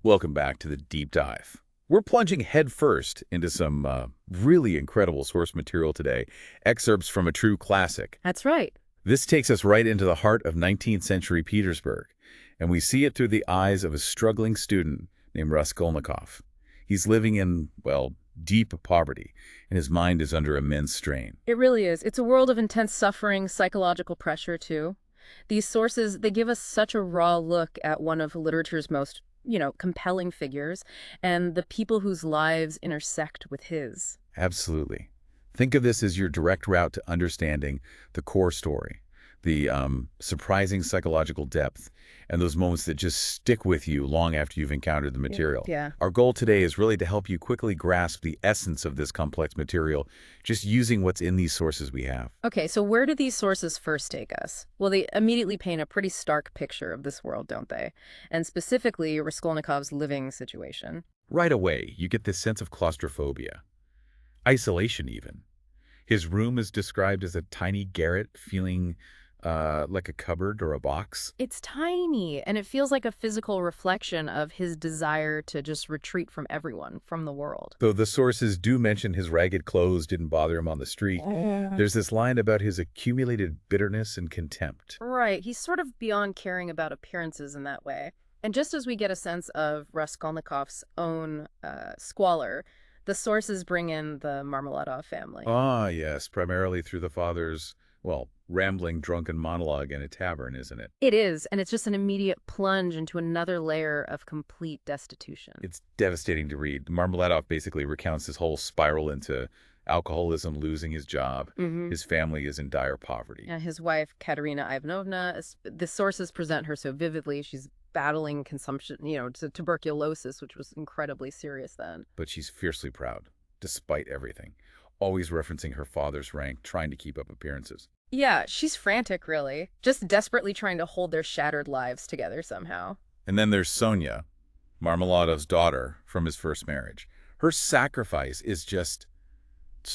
Welcome back to the deep dive. We're plunging headfirst into some really incredible source material today, excerpts from a true classic. That's right. This takes us right into the heart of 19th century Petersburg, and we see it through the eyes of a struggling student named Raskolnikov. He's living in, well, deep poverty, and his mind is under immense strain. It really is. It's a world of intense suffering, psychological pressure, too. These sources, they give us such a raw look at one of literature's most, compelling figures and the people whose lives intersect with his. Absolutely. Think of this as your direct route to understanding the core story, the surprising psychological depth, and those moments that just stick with you long after you've encountered the material. Yeah. Our goal today is really to help you quickly grasp the essence of this complex material, just using what's in these sources we have. Okay, so where do these sources first take us? Well, they immediately paint a pretty stark picture of this world, don't they? And specifically, Raskolnikov's living situation. Right away, you get this sense of claustrophobia, isolation even. His room is described as a tiny garret feeling like a cupboard or a box. It's tiny, and it feels like a physical reflection of his desire to just retreat from everyone, from the world. Though the sources do mention his ragged clothes didn't bother him on the street, there's this line about his accumulated bitterness and contempt. Right, he's sort of beyond caring about appearances in that way. And just as we get a sense of Raskolnikov's own squalor, the sources bring in the Marmeladov family. Ah, yes, primarily through the father's, well, rambling drunken monologue in a tavern, isn't it? It is, and it's just an immediate plunge into another layer of complete destitution. It's devastating to read. Marmeladov basically recounts his whole spiral into alcoholism, losing his job. His family is in dire poverty. Yeah, his wife, Katerina Ivanovna, the sources present her so vividly. She's battling consumption, tuberculosis, which was incredibly serious then. But she's fiercely proud, despite everything, always referencing her father's rank, trying to keep up appearances. Yeah, she's frantic, really, just desperately trying to hold their shattered lives together somehow. And then there's Sonia, Marmeladov's daughter from his first marriage. Her sacrifice is just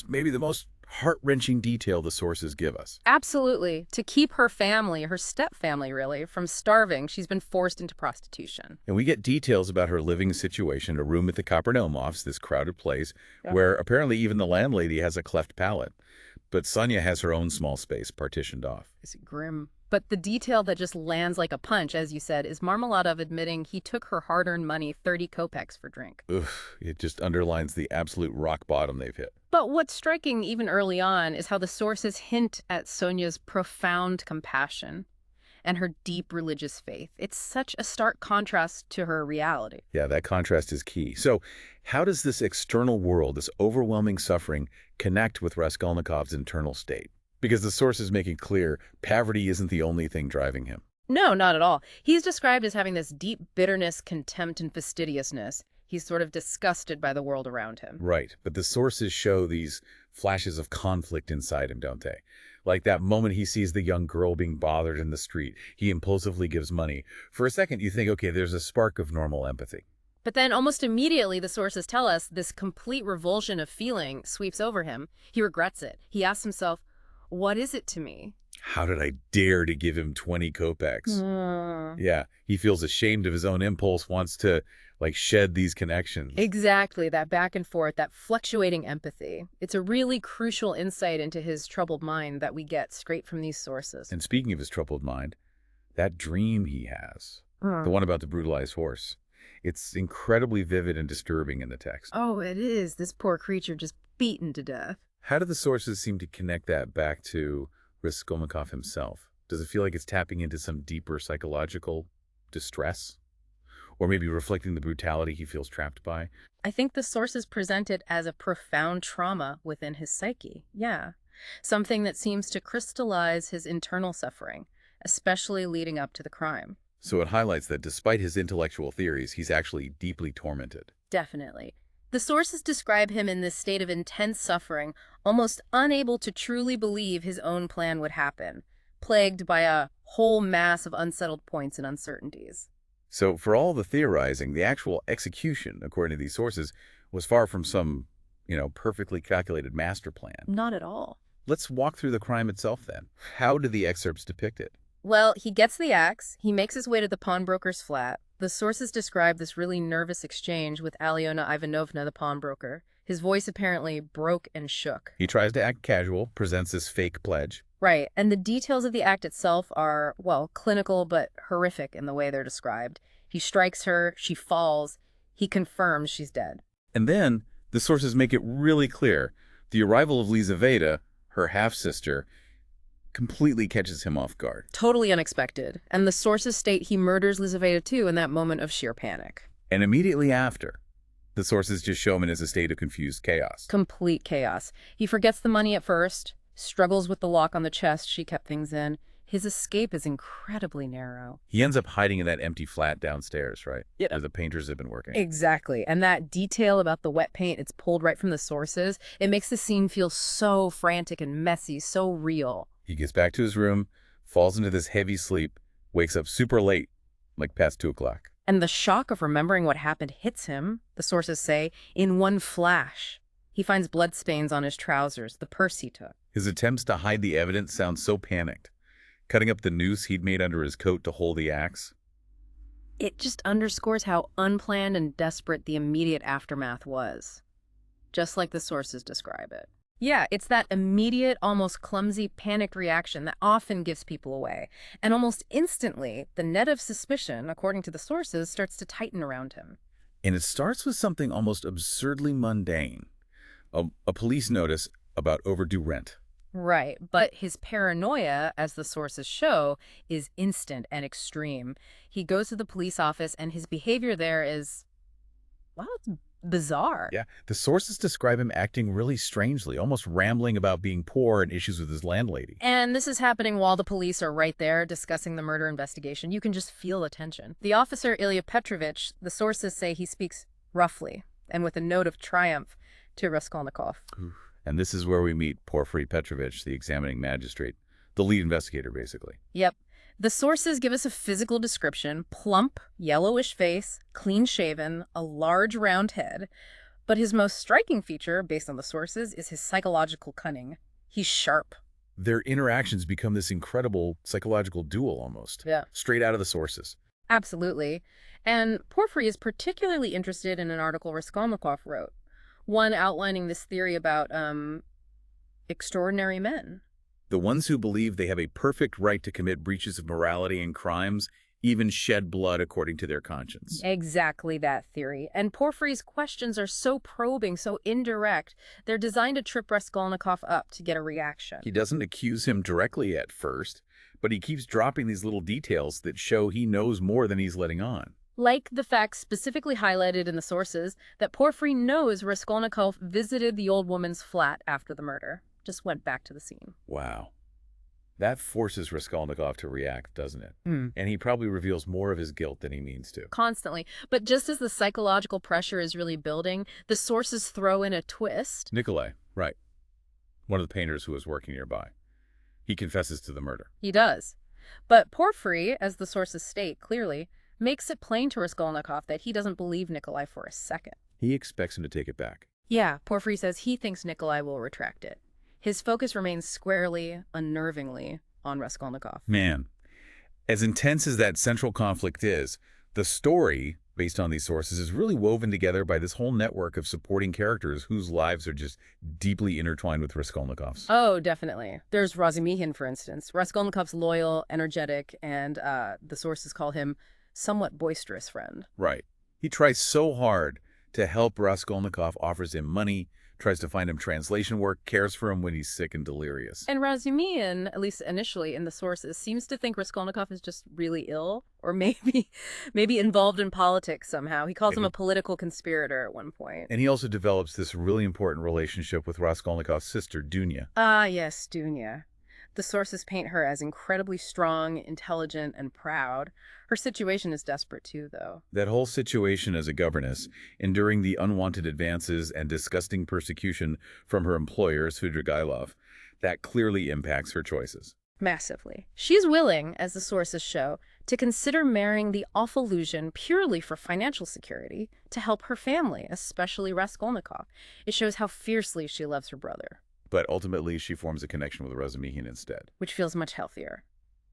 maybe the most heart-wrenching detail the sources give us. Absolutely. To keep her family, her step-family really, from starving, she's been forced into prostitution. And we get details about her living situation, a room at the Kapernaumofs, this crowded place, where apparently even the landlady has a cleft palate. But Sonia has her own small space partitioned off. It's grim. But the detail that just lands like a punch, as you said, is Marmeladov admitting he took her hard-earned money, 30 kopecks for drink. Oof, it just underlines the absolute rock bottom they've hit. But what's striking even early on is how the sources hint at Sonia's profound compassion and her deep religious faith. It's such a stark contrast to her reality. Yeah, that contrast is key. So how does this external world, this overwhelming suffering, connect with Raskolnikov's internal state? Because the sources make it clear poverty isn't the only thing driving him. No, not at all. He's described as having this deep bitterness, contempt, and fastidiousness. He's sort of disgusted by the world around him. Right, but the sources show these flashes of conflict inside him, don't they? Like that moment he sees the young girl being bothered in the street, he impulsively gives money. For a second, you think, okay, there's a spark of normal empathy. But then almost immediately, the sources tell us this complete revulsion of feeling sweeps over him. He regrets it. He asks himself, what is it to me? How did I dare to give him 20 kopecks? Yeah, he feels ashamed of his own impulse, wants to, shed these connections. Exactly, that back and forth, that fluctuating empathy. It's a really crucial insight into his troubled mind that we get straight from these sources. And speaking of his troubled mind, that dream he has, the one about the brutalized horse, it's incredibly vivid and disturbing in the text. Oh, it is. This poor creature just beaten to death. How do the sources seem to connect that back to Raskolnikov himself? Does it feel like it's tapping into some deeper psychological distress? Or maybe reflecting the brutality he feels trapped by? I think the sources present it as a profound trauma within his psyche. Yeah. Something that seems to crystallize his internal suffering, especially leading up to the crime. So it highlights that despite his intellectual theories, he's actually deeply tormented. Definitely. The sources describe him in this state of intense suffering, almost unable to truly believe his own plan would happen, plagued by a whole mass of unsettled points and uncertainties. So for all the theorizing, the actual execution, according to these sources, was far from some, perfectly calculated master plan. Not at all. Let's walk through the crime itself then. How do the excerpts depict it? Well, he gets the axe, he makes his way to the pawnbroker's flat, The sources describe this really nervous exchange with Alyona Ivanovna, the pawnbroker. His voice apparently broke and shook. He tries to act casual, presents this fake pledge. Right, and the details of the act itself are, well, clinical but horrific in the way they're described. He strikes her, she falls, he confirms she's dead. And then the sources make it really clear. The arrival of Lizaveta, her half-sister, completely catches him off guard. Totally unexpected. And the sources state he murders Lizaveta too in that moment of sheer panic. And immediately after, the sources just show him in his state of confused chaos. Complete chaos. He forgets the money at first, struggles with the lock on the chest she kept things in. His escape is incredibly narrow. He ends up hiding in that empty flat downstairs, right? Yeah. Where the painters have been working. Exactly. And that detail about the wet paint, it's pulled right from the sources. It makes the scene feel so frantic and messy, so real. He gets back to his room, falls into this heavy sleep, wakes up super late, like past 2 o'clock. And the shock of remembering what happened hits him, the sources say, in one flash. He finds bloodstains on his trousers, the purse he took. His attempts to hide the evidence sound so panicked. Cutting up the noose he'd made under his coat to hold the axe. It just underscores how unplanned and desperate the immediate aftermath was. Just like the sources describe it. Yeah, it's that immediate, almost clumsy, panicked reaction that often gives people away. And almost instantly, the net of suspicion, according to the sources, starts to tighten around him. And it starts with something almost absurdly mundane. A police notice about overdue rent. Right, but his paranoia, as the sources show, is instant and extreme. He goes to the police office and his behavior there is, well, it's bizarre. Yeah, the sources describe him acting really strangely, almost rambling about being poor and issues with his landlady. And this is happening while the police are right there discussing the murder investigation. You can just feel the tension. The officer, Ilya Petrovitch, the sources say he speaks roughly and with a note of triumph to Raskolnikov. And this is where we meet Porfiry Petrovitch, the examining magistrate, the lead investigator, basically. Yep. The sources give us a physical description: plump, yellowish face, clean-shaven, a large round head. But his most striking feature, based on the sources, is his psychological cunning. He's sharp. Their interactions become this incredible psychological duel almost. Yeah. Straight out of the sources. Absolutely. And Porfiry is particularly interested in an article Raskolnikov wrote, one outlining this theory about extraordinary men. The ones who believe they have a perfect right to commit breaches of morality and crimes, even shed blood according to their conscience. Exactly that theory. And Porfiry's questions are so probing, so indirect, they're designed to trip Raskolnikov up to get a reaction. He doesn't accuse him directly at first, but he keeps dropping these little details that show he knows more than he's letting on. Like the fact specifically highlighted in the sources that Porfiry knows Raskolnikov visited the old woman's flat after the murder. Just went back to the scene. Wow. That forces Raskolnikov to react, doesn't it? Mm. And he probably reveals more of his guilt than he means to. Constantly. But just as the psychological pressure is really building, the sources throw in a twist. Nikolai, right. One of the painters who was working nearby. He confesses to the murder. He does. But Porfiry, as the sources state clearly, makes it plain to Raskolnikov that he doesn't believe Nikolai for a second. He expects him to take it back. Yeah, Porfiry says he thinks Nikolai will retract it. His focus remains squarely, unnervingly, on Raskolnikov. Man, as intense as that central conflict is, the story, based on these sources, is really woven together by this whole network of supporting characters whose lives are just deeply intertwined with Raskolnikov's. Oh, definitely. There's Razumihin, for instance. Raskolnikov's loyal, energetic, and the sources call him somewhat boisterous friend. Right. He tries so hard to help Raskolnikov, offers him money, tries to find him translation work, cares for him when he's sick and delirious. And Razumihin, at least initially in the sources, seems to think Raskolnikov is just really ill, or maybe involved in politics somehow. He calls him a political conspirator at one point. And he also develops this really important relationship with Raskolnikov's sister, Dounia. Ah, yes, Dounia. The sources paint her as incredibly strong, intelligent, and proud. Her situation is desperate too, though. That whole situation as a governess, enduring the unwanted advances and disgusting persecution from her employer, Svidrigaïlov, that clearly impacts her choices. Massively. She's willing, as the sources show, to consider marrying the awful Luzhin purely for financial security, to help her family, especially Raskolnikov. It shows how fiercely she loves her brother. But ultimately, she forms a connection with Razumihin instead. Which feels much healthier.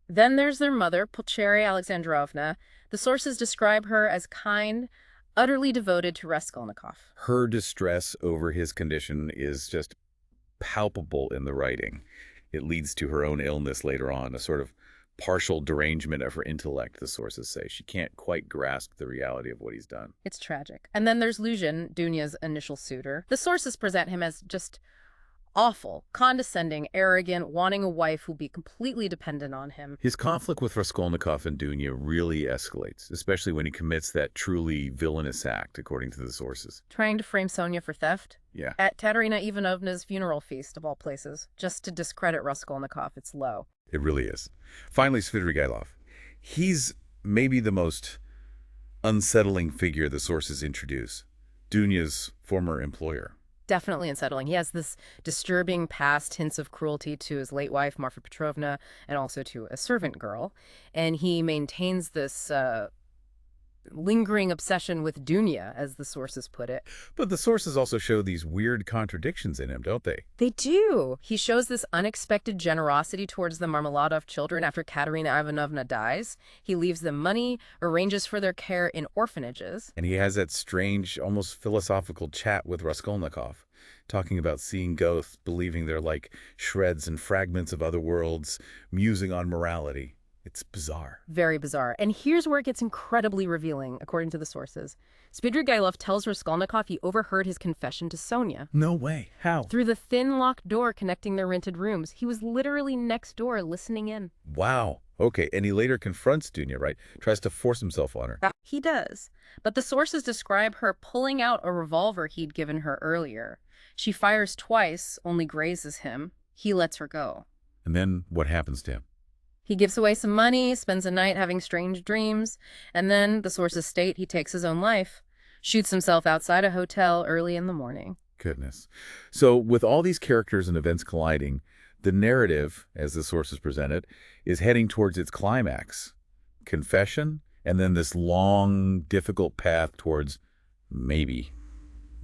Then there's their mother, Pulcheria Alexandrovna. The sources describe her as kind, utterly devoted to Raskolnikov. Her distress over his condition is just palpable in the writing. It leads to her own illness later on, a sort of partial derangement of her intellect, the sources say. She can't quite grasp the reality of what he's done. It's tragic. And then there's Luzhin, Dunia's initial suitor. The sources present him as just awful, condescending, arrogant, wanting a wife who'll be completely dependent on him. His conflict with Raskolnikov and Dounia really escalates, especially when he commits that truly villainous act, according to the sources. Trying to frame Sonia for theft? Yeah. At Katerina Ivanovna's funeral feast, of all places. Just to discredit Raskolnikov, it's low. It really is. Finally, Svidrigaïlov. He's maybe the most unsettling figure the sources introduce. Dounia's former employer. Definitely unsettling. He has this disturbing past, hints of cruelty to his late wife, Porfiry Petrovna, and also to a servant girl. And he maintains this lingering obsession with Dounia, as the sources put it. But the sources also show these weird contradictions in him, don't they? They do. He shows this unexpected generosity towards the Marmeladov children after Katerina Ivanovna dies. He leaves them money, arranges for their care in orphanages. And he has that strange, almost philosophical chat with Raskolnikov, talking about seeing ghosts, believing they're like shreds and fragments of other worlds, musing on morality. It's bizarre. Very bizarre. And here's where it gets incredibly revealing, according to the sources. Svidrigaïlov tells Raskolnikov he overheard his confession to Sonia. No way. How? Through the thin locked door connecting their rented rooms. He was literally next door listening in. Wow. Okay, and he later confronts Dounia, right? Tries to force himself on her. He does. But the sources describe her pulling out a revolver he'd given her earlier. She fires twice, only grazes him. He lets her go. And then what happens to him? He gives away some money, spends a night having strange dreams, and then, the sources state, he takes his own life, shoots himself outside a hotel early in the morning. Goodness. So with all these characters and events colliding, the narrative, as the sources present it, is heading towards its climax. Confession, and then this long, difficult path towards maybe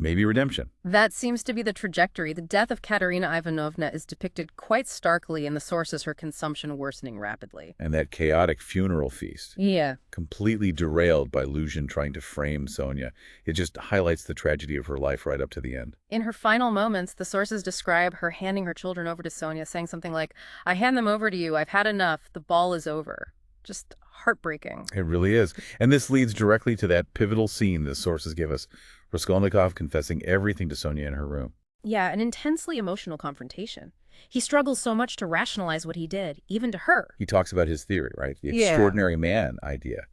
redemption. That seems to be the trajectory. The death of Katerina Ivanovna is depicted quite starkly in the sources, her consumption worsening rapidly. And that chaotic funeral feast. Yeah. Completely derailed by Luzhin trying to frame Sonia. It just highlights the tragedy of her life right up to the end. In her final moments, the sources describe her handing her children over to Sonia, saying something like, "I hand them over to you. I've had enough. The ball is over." Just heartbreaking. It really is. And this leads directly to that pivotal scene the sources give us. Raskolnikov confessing everything to Sonia in her room. Yeah, an intensely emotional confrontation. He struggles so much to rationalize what he did, even to her. He talks about his theory, right? The Yeah. extraordinary man idea,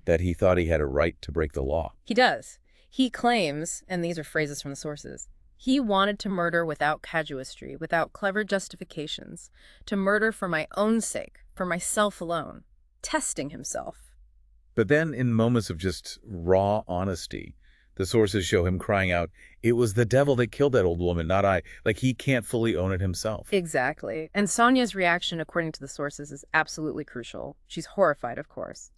that he thought he had a right to break the law. He does. He claims, and these are phrases from the sources, he wanted to murder without casuistry, without clever justifications, to murder for my own sake, for myself alone, testing himself. But then in moments of just raw honesty, the sources show him crying out, "It was the devil that killed that old woman, not I." Like he can't fully own it himself. Exactly. And Sonia's reaction, according to the sources, is absolutely crucial. She's horrified, of course.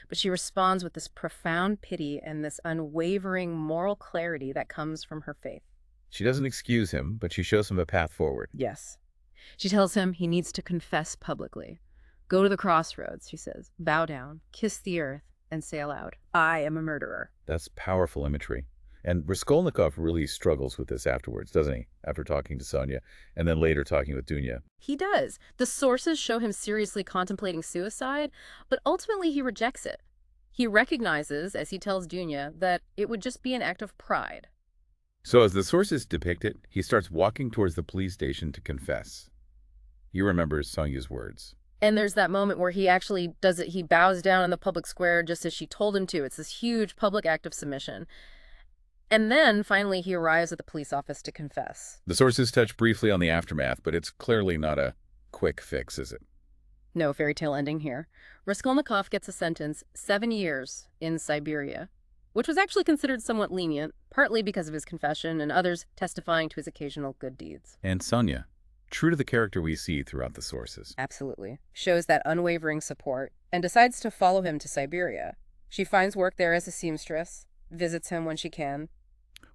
But she responds with this profound pity and this unwavering moral clarity that comes from her faith. She doesn't excuse him, but she shows him a path forward. Yes. She tells him he needs to confess publicly. Go to the crossroads, she says. Bow down, kiss the earth, and say aloud, "I am a murderer." That's powerful imagery. And Raskolnikov really struggles with this afterwards, doesn't he? After talking to Sonia, and then later talking with Dounia. He does. The sources show him seriously contemplating suicide, but ultimately he rejects it. He recognizes, as he tells Dounia, that it would just be an act of pride. So as the sources depict it, he starts walking towards the police station to confess. He remembers Sonia's words. And there's that moment where he actually does it. He bows down in the public square just as she told him to. It's this huge public act of submission. And then, finally, he arrives at the police office to confess. The sources touch briefly on the aftermath, but it's clearly not a quick fix, is it? No fairy tale ending here. Raskolnikov gets a sentence, 7 years in Siberia, which was actually considered somewhat lenient, partly because of his confession and others testifying to his occasional good deeds. And Sonia, true to the character we see throughout the sources. Absolutely. Shows that unwavering support and decides to follow him to Siberia. She finds work there as a seamstress, visits him when she can.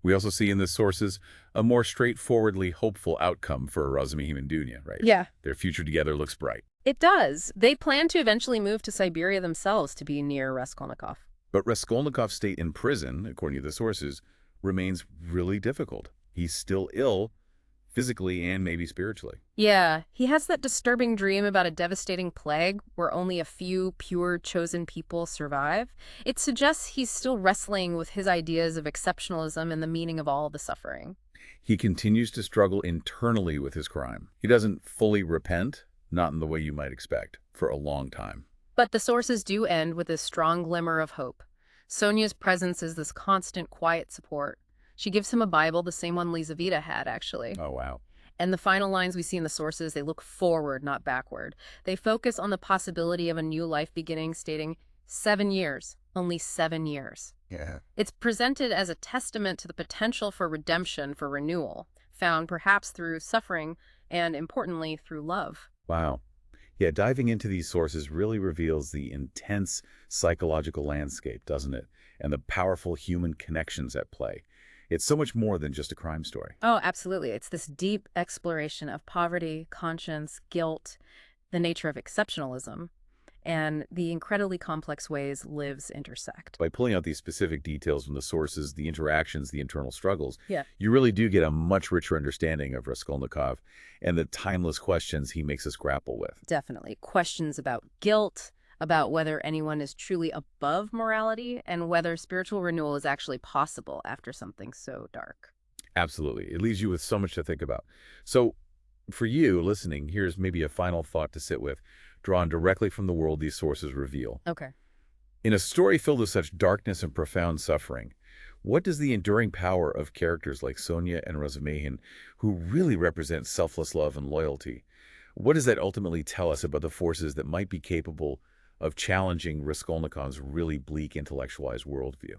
We also see in the sources a more straightforwardly hopeful outcome for Razumihin and Dounia, right? Yeah. Their future together looks bright. It does. They plan to eventually move to Siberia themselves to be near Raskolnikov. But Raskolnikov's state in prison, according to the sources, remains really difficult. He's still ill, physically and maybe spiritually. Yeah, he has that disturbing dream about a devastating plague where only a few pure chosen people survive. It suggests he's still wrestling with his ideas of exceptionalism and the meaning of all the suffering. He continues to struggle internally with his crime. He doesn't fully repent, not in the way you might expect, for a long time. But the sources do end with a strong glimmer of hope. Sonia's presence is this constant, quiet support. She gives him a Bible, the same one Lizaveta had, actually. Oh, wow. And the final lines we see in the sources, they look forward, not backward. They focus on the possibility of a new life beginning, stating, 7 years, only 7 years. Yeah. It's presented as a testament to the potential for redemption, for renewal, found perhaps through suffering and, importantly, through love. Wow. Yeah, diving into these sources really reveals the intense psychological landscape, doesn't it? And the powerful human connections at play. It's so much more than just a crime story. Oh, absolutely. It's this deep exploration of poverty, conscience, guilt, the nature of exceptionalism, and the incredibly complex ways lives intersect. By pulling out these specific details from the sources, the interactions, the internal struggles, Yeah. you really do get a much richer understanding of Raskolnikov and the timeless questions he makes us grapple with. Definitely. Questions about guilt, about whether anyone is truly above morality, and whether spiritual renewal is actually possible after something so dark. Absolutely. It leaves you with so much to think about. So, for you listening, here's maybe a final thought to sit with, drawn directly from the world these sources reveal. Okay. In a story filled with such darkness and profound suffering, what does the enduring power of characters like Sonia and Razumihin, who really represent selfless love and loyalty, what does that ultimately tell us about the forces that might be capable of challenging Raskolnikov's really bleak intellectualized worldview?